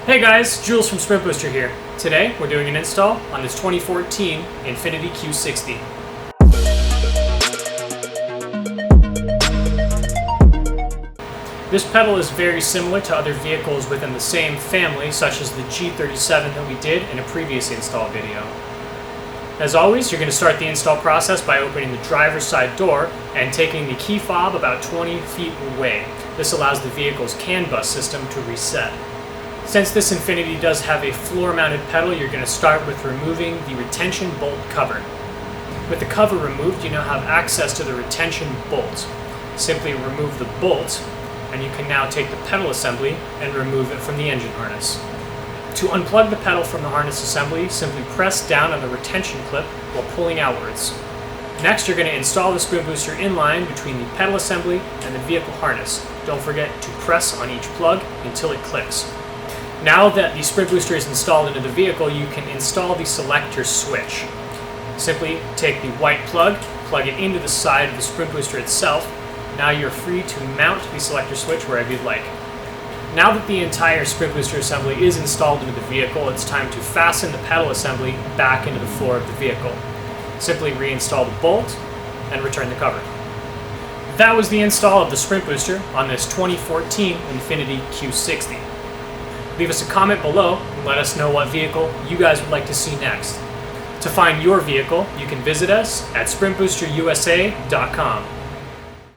Hey guys, Jules from Sprint Booster here. Today we're doing an install on this 2014 Infiniti Q60. This pedal is very similar to other vehicles within the same family, such as the G37 that we did in a previous install video. As always, you're going to start the install process by opening the driver's side door and taking the key fob about 20 feet away. This allows the vehicle's CAN bus system to reset. Since this Infiniti does have a floor-mounted pedal, you're going to start with removing the retention bolt cover. With the cover removed, you now have access to the retention bolt. Simply remove the bolt, and you can now take the pedal assembly and remove it from the engine harness. To unplug the pedal from the harness assembly, simply press down on the retention clip while pulling outwards. Next, you're going to install the Sprint Booster inline between the pedal assembly and the vehicle harness. Don't forget to press on each plug until it clicks. Now that the Sprint Booster is installed into the vehicle, you can install the selector switch. Simply take the white plug it into the side of the Sprint Booster itself. Now you're free to mount the selector switch wherever you'd like. Now that the entire Sprint Booster assembly is installed into the vehicle, it's time to fasten the pedal assembly back into the floor of the vehicle. Simply reinstall the bolt and return the cover. That was the install of the Sprint Booster on this 2014 Infiniti Q60. Leave us a comment below and let us know what vehicle you guys would like to see next. To find your vehicle, you can visit us at sprintboosterusa.com.